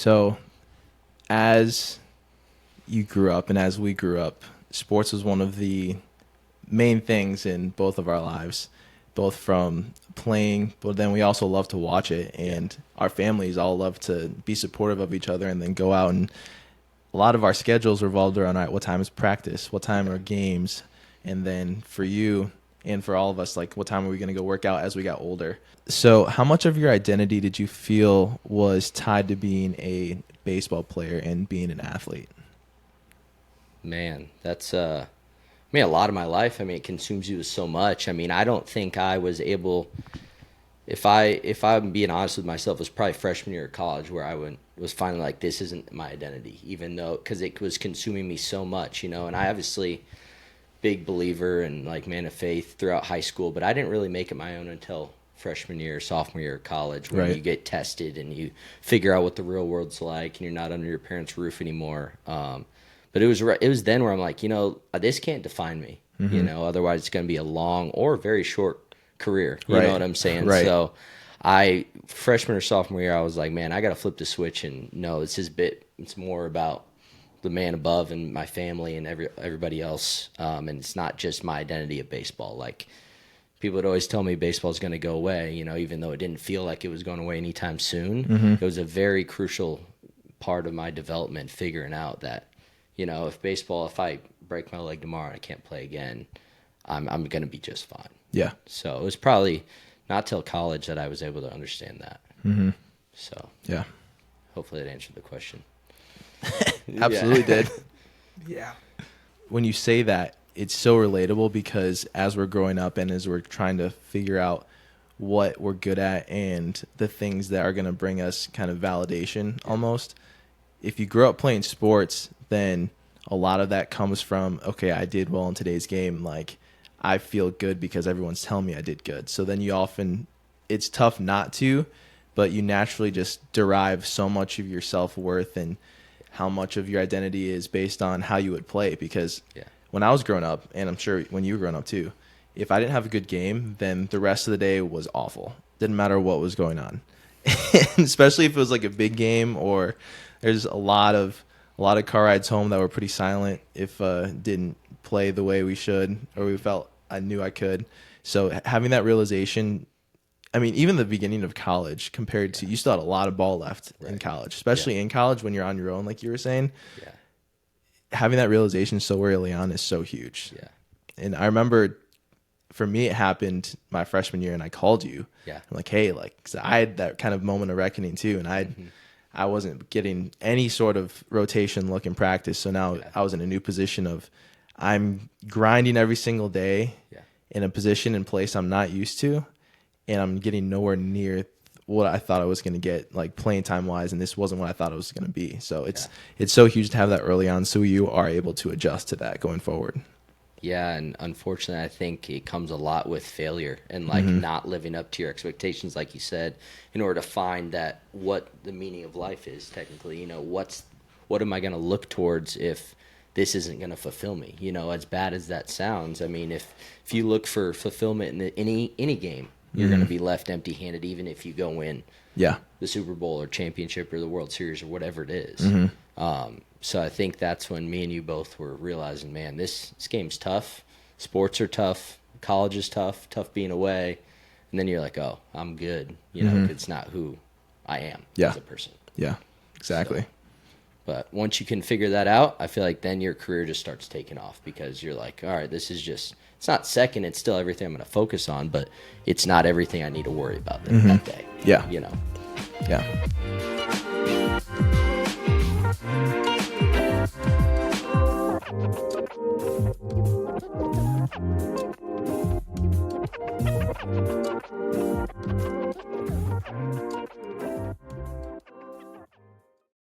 So as you grew up and as we grew up, sports was one of the main things in both of our lives, both from playing, but then we also love to watch it. And our families all love to be supportive of each other and then go out. And a lot of our schedules revolved around, all right, what time is practice? What time are games? And then for you and for all of us, like, what time are we going to go work out as we got older? So how much of your identity did you feel was tied to being a baseball player and being an athlete? Man, that's I mean, a lot of my life. I mean, it consumes you so much. I mean, I don't think I was able. If I'm being honest with myself, it was probably freshman year of college where was finally like, this isn't my identity, even though because it was consuming me so much, you know. And I obviously big believer and like man of faith throughout high school, but I didn't really make it my own until freshman year, sophomore year of college, when Right. you get tested and you figure out what the real world's like, and you're not under your parents' roof anymore. But it was then where I'm like, you know, this can't define me. Mm-hmm. You know, otherwise it's going to be a long or very short career. You Right. know what I'm saying? Right. So freshman or sophomore year, I was like, man, I got to flip the switch and no, it's more about the man above and my family and everybody else. And it's not just my identity of baseball. Like, people would always tell me baseball is going to go away, you know, even though it didn't feel like it was going away anytime soon. Mm-hmm. It was a very crucial part of my development, figuring out that, you know, if I break my leg tomorrow and I can't play again, I'm going to be just fine. Yeah. So it was probably not till college that I was able to understand that. Mm-hmm. So Yeah. hopefully that answered the question. Absolutely did. Yeah. When you say that, it's so relatable because as we're growing up and as we're trying to figure out what we're good at and the things that are going to bring us kind of validation almost, if you grow up playing sports, then a lot of that comes from, okay, I did well in today's game. Like, I feel good because everyone's telling me I did good. So then it's tough not to, but you naturally just derive so much of your self-worth and how much of your identity is based on how you would play. Because when I was growing up, and I'm sure when you were growing up too, if I didn't have a good game, then the rest of the day was awful. Didn't matter what was going on. Especially if it was like a big game, or there's a lot of car rides home that were pretty silent if didn't play the way we should, or we felt I knew I could. So having that realization, I mean, even the beginning of college compared to, you still had a lot of ball left in college, especially in college when you're on your own, like you were saying. Yeah. Having that realization so early on is so huge. Yeah. And I remember for me, it happened my freshman year, and I called you. Yeah. I'm like, hey, like, 'cause I had that kind of moment of reckoning too, and I wasn't getting any sort of rotation look in practice. So now I was in a new position of I'm grinding every single day in a position and place I'm not used to, and I'm getting nowhere near what I thought I was going to get, like playing time wise, and this wasn't what I thought it was going to be. So it's so huge to have that early on, so you are able to adjust to that going forward. Yeah, and unfortunately, I think it comes a lot with failure and like not living up to your expectations, like you said, in order to find that what the meaning of life is technically. You know, what am I going to look towards if this isn't going to fulfill me? You know, as bad as that sounds, I mean, if you look for fulfillment in any game, you're going to be left empty-handed, even if you go win the Super Bowl or championship or the World Series or whatever it is. So I think that's when me and you both were realizing, man, this game's tough. Sports are tough. College is tough being away. And then you're like, oh, I'm good. You know, it's not who I am as a person. Yeah, exactly. So, but once you can figure that out, I feel like then your career just starts taking off, because you're like, all right, this is just, it's not second, it's still everything I'm going to focus on, but it's not everything I need to worry about that day. Yeah. You know? Yeah.